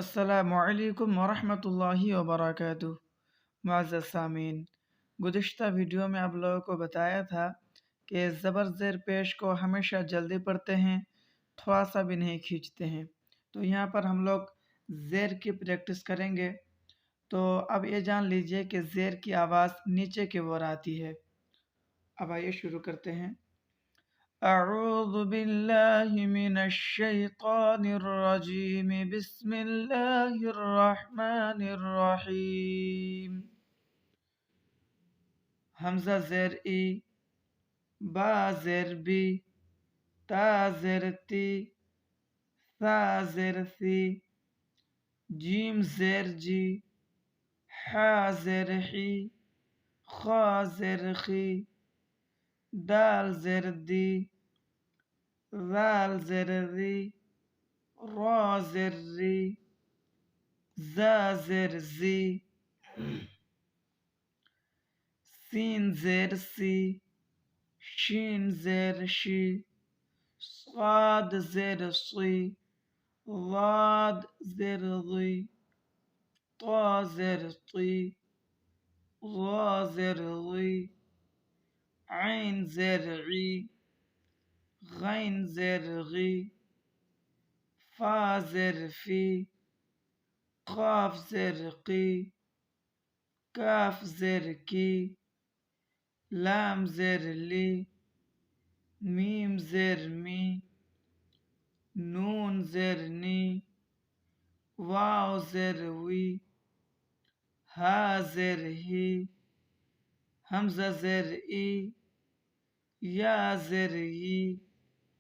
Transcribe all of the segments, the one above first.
अस्सलामुअलैकुम वरहमतुल्लाहि वबरकातुहू। मुअज़्ज़ज़ सामीन, गुज़िश्ता वीडियो में आप लोगों को बताया था कि ज़बर ज़ेर पेश को हमेशा जल्दी पढ़ते हैं, थोड़ा सा भी नहीं खींचते हैं। तो यहाँ पर हम लोग ज़ेर की प्रैक्टिस करेंगे। तो अब ये जान लीजिए कि ज़ेर की आवाज़ नीचे की ओर आती है। अब आइए शुरू करते हैं। अऊज़ु बिल्लाहि मिनश शैतानिर रजीम, बिस्मिल्लाहिर रहमानिर रहीम। हमज़ा ज़ेर ई, बा ज़ेर बी, ता ज़ेर ती, सा ज़ेर सी, जीम ज़ेर जी, हा ज़ेर ही, खा ज़ेर खी, दाल ज़ेर दी, ज़ाल ज़ेर ज़ी, रा ज़ेर री, ज़ा ज़ेर ज़ी, सीन ज़ेर सी, शीन ज़ेर शी, स्वाद ज़ेर सी, ज़ाद ज़ेर ज़ी, ता ज़ेर ती, ज़ा ज़ेर ज़ी, ऐन ज़ेर ई, गैन ज़ेर गी, फा ज़ेर फी, काफ ज़ेर की, काफ ज़ेर की, लाम ज़ेर ली, मीम ज़ेर मी, नून ज़ेर नी, वाव ज़ेर वी, हा ज़ेर ही, हमज़ा ज़ेर ई, या ज़ेर ई।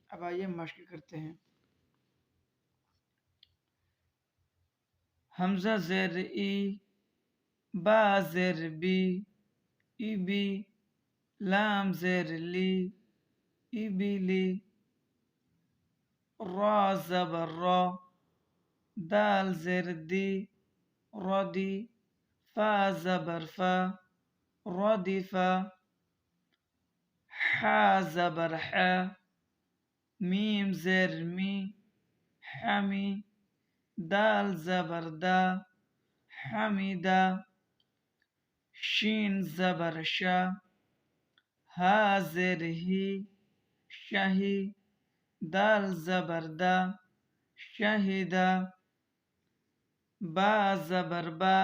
अब आइए मश्क करते हैं। हमज़ा ज़ेर ई, बा ज़ेर बी, इबी, लाम ज़ेर ली, इबिली, रा ज़बर रा, दाल ज़ेर दी, रदी, फा ज़बर फा, रदिफा, हा ज़बर हा, मीम ज़ेर मी, हमी, दाल ज़बर दा, हमीदा, शीन ज़बर शा, हा ज़ेर ही, शाही, दाल ज़बर दा, शाहिदा, बा ज़बर बा,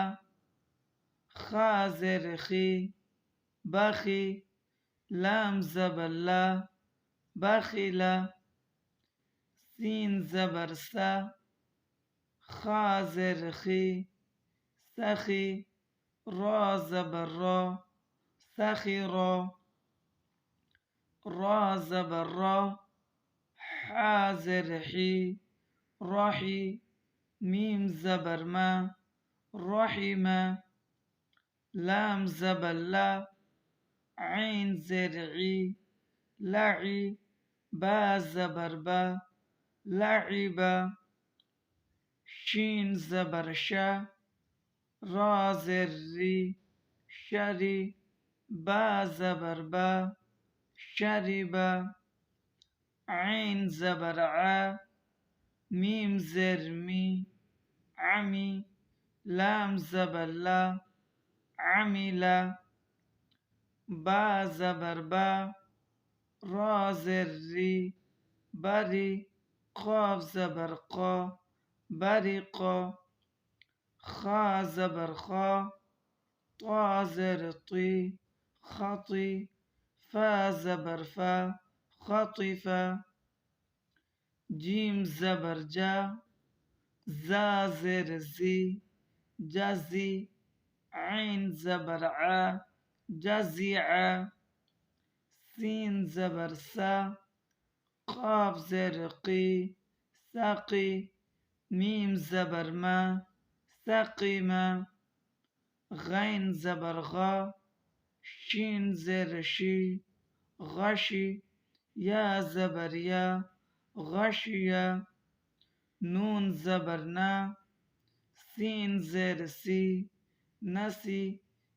खा ज़ेर खी, बाखी, लाम ज़बर ला, बाखिला, सीन ज़बर सा, खा ज़ेर खी, सखी, रा ज़बर रा, सखिरा, रा ज़बर रा, हा ज़ेर ही, राही, मीम ज़बर मा, रहीमा, लाम ज़बर ला, ऐन ज़ेर ई, लई, बा ज़बर बा, लईबा, शीन ज़बर शा, रा ज़ेर री, शरी, बा ज़बर बा, शरिबा, ऐन ज़बर आ, मीम ज़ेर मी, आमी, लाम ज़बर ला, आमिला, बा ज़बर बा, रा ज़ेर री, बरी, क़ाफ ज़बर क़ा, बरिक़ा, खा ज़बर खा, ता ज़ेर ती, खती, फा ज़बर फा, खतिफा, जीम ज़बर जा, ज़ा ज़ेर ज़ी, जज़ी, ऐन ज़बर आ, जज़िआ, सीन ज़बर सा, क़ाफ ज़ेर की, साक़ी, मीम ज़बर मा, सक़ीमा, गैन ज़बर गा, शीन ज़ेर शी, गशी, या ज़बर या, गशिया, नून ज़बर ना, सीन ज़ेर सी, नसी,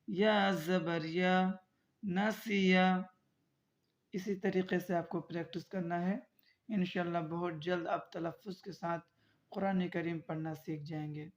या ज़बर या, नसिया। इसी तरीके से आपको प्रैक्टिस करना है। इंशाअल्लाह बहुत जल्द आप तलफ़्फ़ुज़ के साथ कुरान करीम पढ़ना सीख जाएंगे।